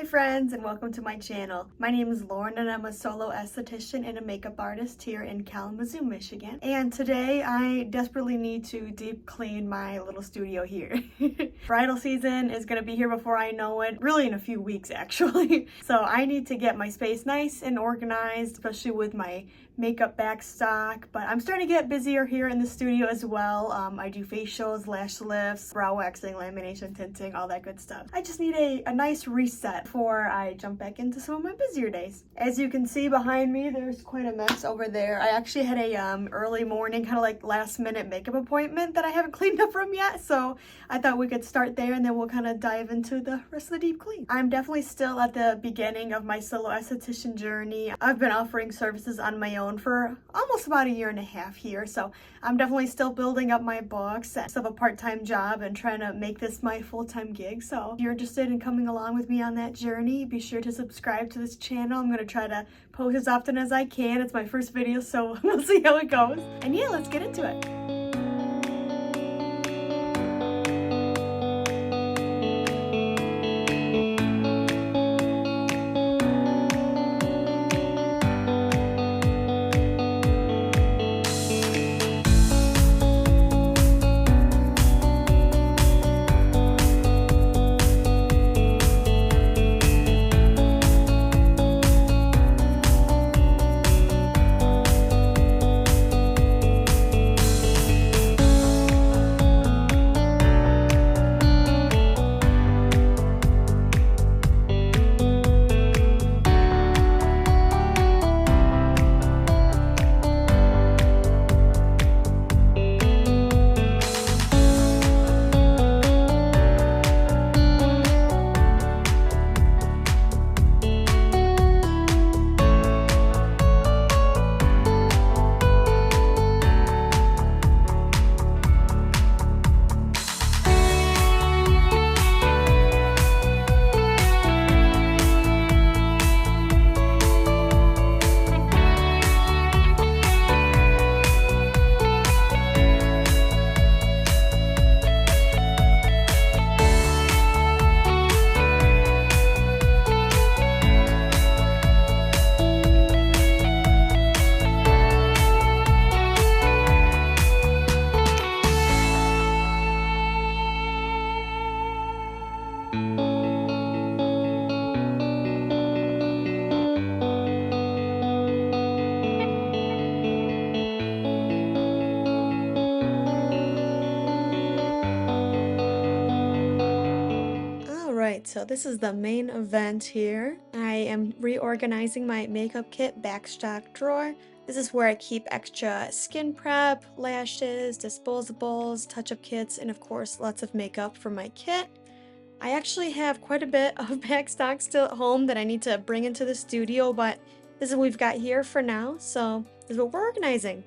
my friends, and welcome to my channel. My name is Lauren and I'm a solo esthetician and a makeup artist here in Kalamazoo, Michigan. And today I desperately need to deep clean my little studio here. Bridal season is going to be here before I know it, really in a few weeks actually. So I need to get my space nice and organized, especially with my makeup backstock, but I'm starting to get busier here in the studio as well. I do facials, lash lifts, brow waxing, lamination, tinting, all that good stuff. I just need a nice reset before I jump back into some of my busier days. As you can see behind me, there's quite a mess over there. I actually had a early morning, kind of like last minute makeup appointment that I haven't cleaned up from yet, so I thought we could start there and then we'll kind of dive into the rest of the deep clean. I'm definitely still at the beginning of my solo esthetician journey. I've been offering services on my own for almost about a year and a half here, so I'm definitely still building up my books. I still have a part-time job and trying to make this my full-time gig, so if you're interested in coming along with me on that journey, be sure to subscribe to this channel. I'm going to try to post as often as I can. It's my first video, so we'll see how it goes. And yeah, let's get into it. So this is the main event here. I am reorganizing my makeup kit backstock drawer. This is where I keep extra skin prep, lashes, disposables, touch-up kits, and of course lots of makeup for my kit. I actually have quite a bit of backstock still at home that I need to bring into the studio, but this is what we've got here for now, so this is what we're organizing.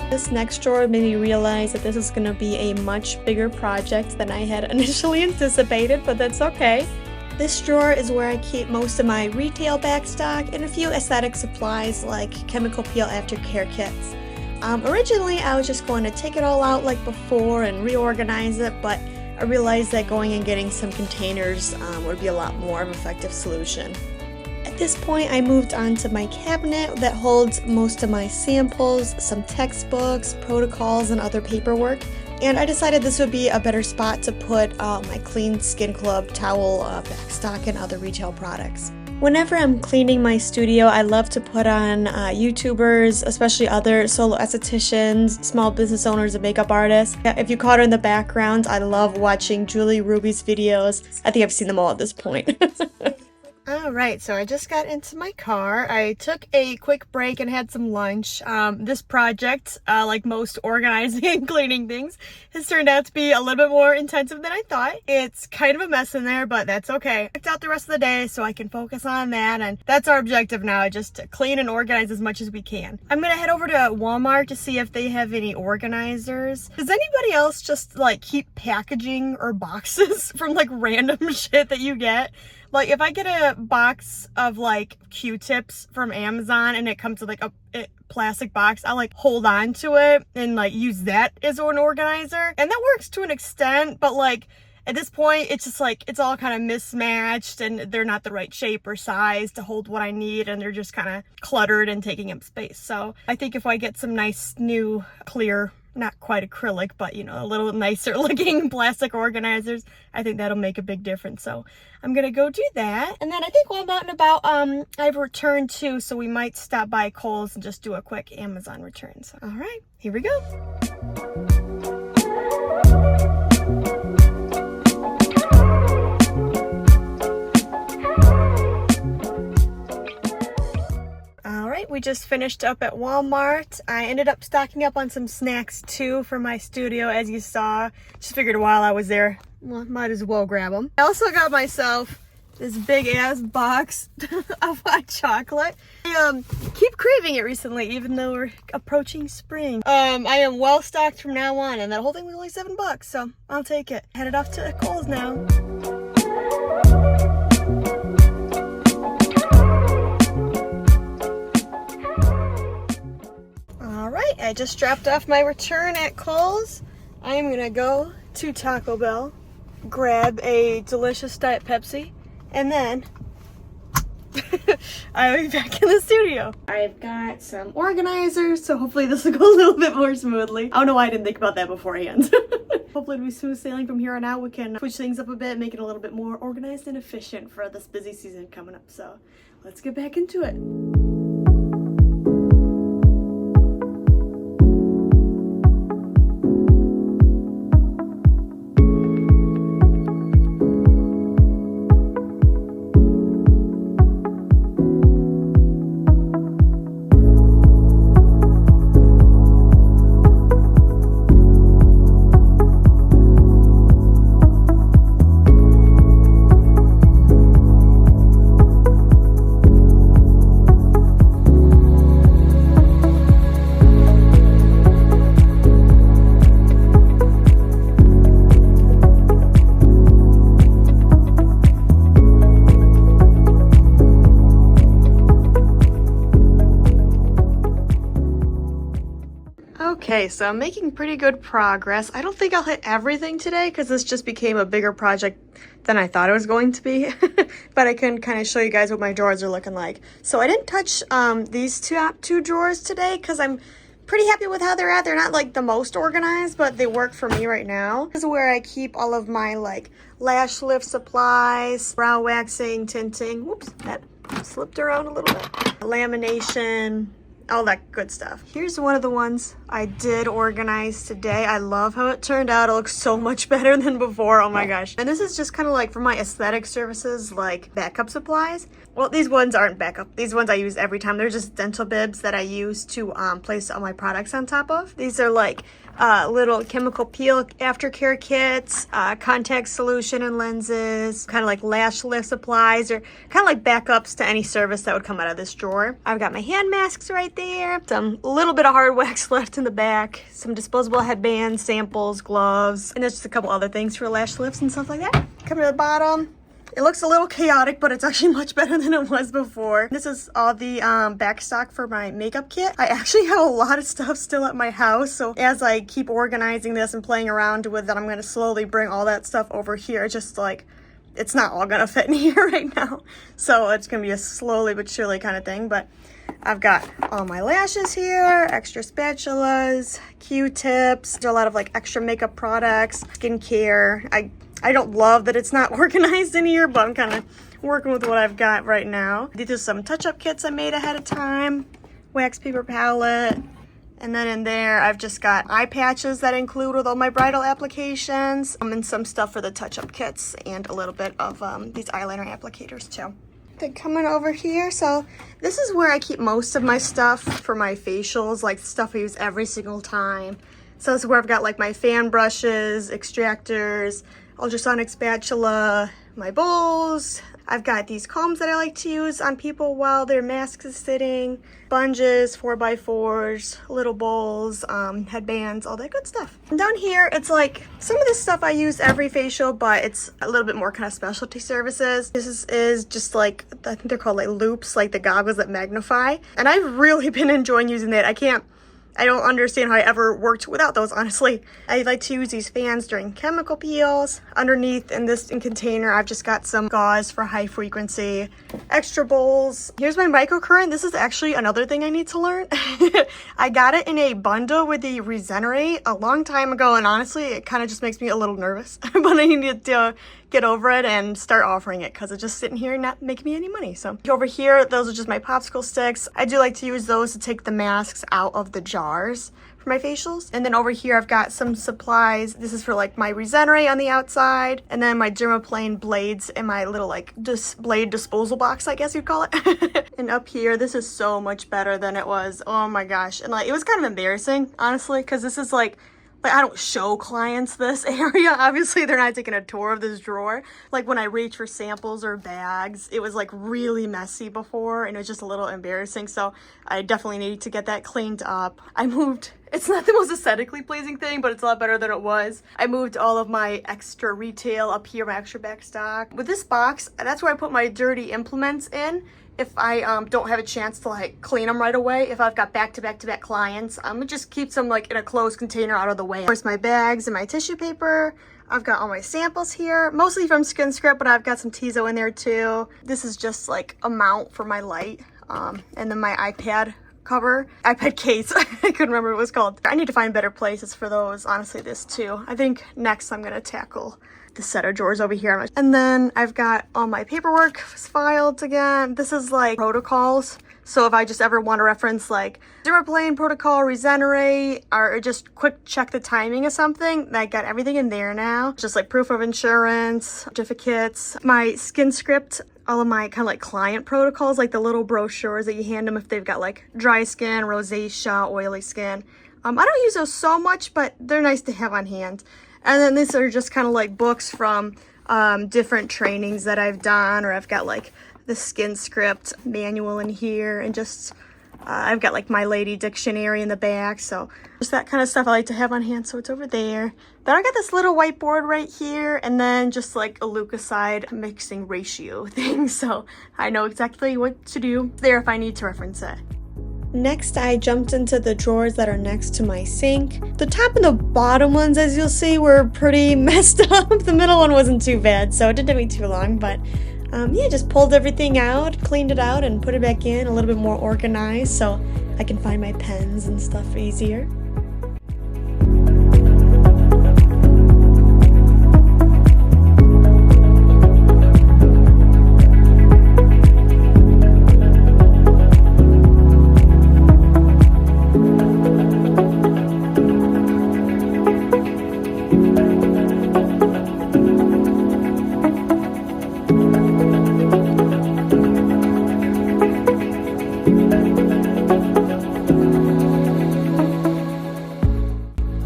This next drawer made me realize that this is going to be a much bigger project than I had initially anticipated, but that's okay. This drawer is where I keep most of my retail backstock and a few aesthetic supplies like chemical peel aftercare kits. Originally I was just going to take it all out like before and reorganize it, but I realized that going and getting some containers would be a lot more of an effective solution. At this point, I moved on to my cabinet that holds most of my samples, some textbooks, protocols, and other paperwork. And I decided this would be a better spot to put my Clean Skin Club towel backstock and other retail products. Whenever I'm cleaning my studio, I love to put on YouTubers, especially other solo estheticians, small business owners, and makeup artists. If you caught her in the background, I love watching Julie Ruby's videos. I think I've seen them all at this point. All right, so I just got into my car. I took a quick break and had some lunch. This project, like most organizing and cleaning things, has turned out to be a little bit more intensive than I thought. It's kind of a mess in there, but that's okay. I picked out the rest of the day so I can focus on that, and that's our objective now, just to clean and organize as much as we can. I'm gonna head over to Walmart to see if they have any organizers. Does anybody else just like keep packaging or boxes from like random shit that you get? Like if I get a box of like Q-tips from Amazon and it comes to like a plastic box, I'll like hold on to it and like use that as an organizer. And that works to an extent, but like at this point, it's just like, it's all kind of mismatched and they're not the right shape or size to hold what I need, and they're just kind of cluttered and taking up space. So I think if I get some nice new clear, not quite acrylic, but you know, a little nicer looking plastic organizers, I think that'll make a big difference. So I'm gonna go do that. And then I think while I'm out and about, I've returned too, so we might stop by Kohl's and just do a quick Amazon return. So, all right, here we go. We just finished up at Walmart. I ended up stocking up on some snacks too for my studio, as you saw. Just figured while I was there, well, might as well grab them. I also got myself this big ass box of hot chocolate. I keep craving it recently, even though we're approaching spring. I am well stocked from now on, and that whole thing was only $7, so I'll take it. Headed off to Kohl's now. I just dropped off my return at Kohl's. I am gonna go to Taco Bell, grab a delicious Diet Pepsi, and then I'll be back in the studio. I've got some organizers, so hopefully this will go a little bit more smoothly. I don't know why I didn't think about that beforehand. Hopefully it'll be smooth sailing from here on out. We can switch things up a bit, make it a little bit more organized and efficient for this busy season coming up. So let's get back into it. Okay, so I'm making pretty good progress. I don't think I'll hit everything today because this just became a bigger project than I thought it was going to be. But I can kind of show you guys what my drawers are looking like. So I didn't touch these two drawers today because I'm pretty happy with how they're at. They're not like the most organized, but they work for me right now. This is where I keep all of my like lash lift supplies, brow waxing, tinting. Whoops, that slipped around a little bit. Lamination, all that good stuff. Here's one of the ones I did organize today. I love how it turned out. It looks so much better than before. Oh my gosh. And this is just kind of like for my aesthetic services, like backup supplies. Well, these ones aren't backup. These ones I use every time. They're just dental bibs that I use to place all my products on top of. These are like little chemical peel aftercare kits, contact solution and lenses, kind of like lash lift supplies, or kind of like backups to any service that would come out of this drawer. I've got my hand masks right there, some little bit of hard wax left in the back, some disposable headbands, samples, gloves, and there's just a couple other things for lash lifts and stuff like that. Coming to the bottom. It looks a little chaotic, but it's actually much better than it was before. This is all the back stock for my makeup kit. I actually have a lot of stuff still at my house, so as I keep organizing this and playing around with it, I'm going to slowly bring all that stuff over here. Just like, it's not all going to fit in here right now. So it's going to be a slowly but surely kind of thing, but I've got all my lashes here, extra spatulas, Q-tips, there's a lot of like extra makeup products, skincare. I don't love that it's not organized in here, but I'm kind of working with what I've got right now. These are some touch-up kits I made ahead of time, wax paper palette, and then in there I've just got eye patches that include with all my bridal applications, and some stuff for the touch-up kits, and a little bit of these eyeliner applicators too. Then coming over here, so this is where I keep most of my stuff for my facials, like stuff I use every single time. So this is where I've got like my fan brushes, extractors, ultrasonic spatula, my bowls. I've got these combs that I like to use on people while their mask is sitting, sponges, 4x4s, little bowls, headbands, all that good stuff. And down here, it's like some of this stuff I use every facial, but it's a little bit more kind of specialty services. This is just like, I think they're called like loupes, like the goggles that magnify. And I've really been enjoying using that. I don't understand how I ever worked without those, honestly. I like to use these fans during chemical peels. Underneath in this container, I've just got some gauze for high frequency, extra bowls. Here's my microcurrent. This is actually another thing I need to learn. I got it in a bundle with the Regenerate a long time ago, and honestly, it kind of just makes me a little nervous. But I need to get over it and start offering it because it's just sitting here and not making me any money. So over here, those are just my popsicle sticks. I do like to use those to take the masks out of the jars for my facials. And then over here, I've got some supplies. This is for like my Regenerate on the outside, and then my Dermaplane blades in my little like blade disposal box, I guess you'd call it. And up here, this is so much better than it was. Oh my gosh. And like, it was kind of embarrassing, honestly, because this is like I don't show clients this area. Obviously, they're not taking a tour of this drawer. Like when I reach for samples or bags, it was like really messy before and it was just a little embarrassing. So I definitely need to get that cleaned up. I moved, it's not the most aesthetically pleasing thing, but it's a lot better than it was. I moved all of my extra retail up here, my extra back stock. With this box, that's where I put my dirty implements in. If I don't have a chance to like clean them right away, if I've got back-to-back clients, it just keeps them like in a closed container out of the way. Of course, my bags and my tissue paper. I've got all my samples here, mostly from Skin Script, but I've got some Tizo in there too. This is just like a mount for my light, and then my iPad cover, iPad case. I couldn't remember what it was called. I need to find better places for those. Honestly, this too. I think next I'm gonna tackle the set of drawers over here. And then I've got all my paperwork filed again. This is like protocols. So if I just ever want to reference like Dermaplane protocol, Regenerate, or just quick check the timing of something, I got everything in there now. Just like proof of insurance, certificates, my Skin Script, all of my kind of like client protocols, like the little brochures that you hand them if they've got like dry skin, rosacea, oily skin. I don't use those so much, but they're nice to have on hand. And then these are just kind of like books from different trainings that I've done, or I've got like the Skin Script manual in here, and just I've got like my lady dictionary in the back. So just that kind of stuff I like to have on hand. So it's over there. Then I got this little whiteboard right here, and then just like a leukocyte mixing ratio thing. So I know exactly what to do there if I need to reference it. Next, I jumped into the drawers that are next to my sink. The top and the bottom ones, as you'll see, were pretty messed up. The middle one wasn't too bad, so it didn't take me too long, but yeah, just pulled everything out, cleaned it out, and put it back in a little bit more organized so I can find my pens and stuff easier.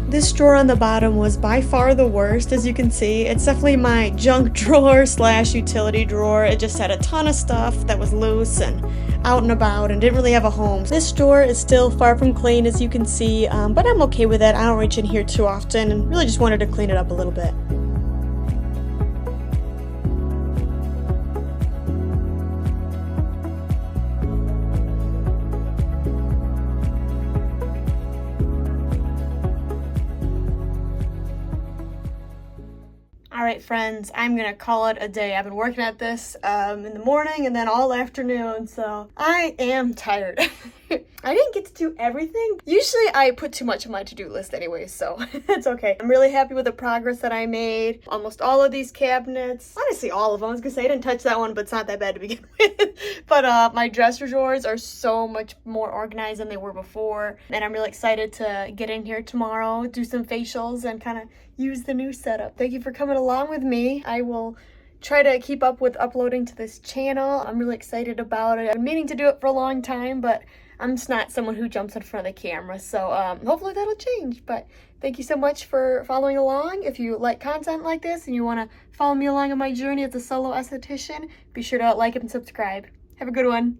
This drawer on the bottom was by far the worst, as you can see. It's definitely my junk drawer slash utility drawer. It just had a ton of stuff that was loose and out and about and didn't really have a home. This drawer is still far from clean, as you can see, but I'm okay with it. I don't reach in here too often and really just wanted to clean it up a little bit. Alright friends, I'm gonna call it a day. I've been working at this in the morning and then all afternoon, so I am tired. I didn't get to do everything. Usually I put too much on my to-do list anyway, so it's okay. I'm really happy with the progress that I made. Almost all of these cabinets, honestly all of them. I was gonna say I didn't touch that one, but it's not that bad to begin with. But my dresser drawers are so much more organized than they were before. And I'm really excited to get in here tomorrow, do some facials, and kind of use the new setup. Thank you for coming along with me. I will try to keep up with uploading to this channel. I'm really excited about it. I've been meaning to do it for a long time, but I'm just not someone who jumps in front of the camera, so hopefully that'll change. But thank you so much for following along. If you like content like this and you want to follow me along on my journey as a solo esthetician, be sure to like and subscribe. Have a good one.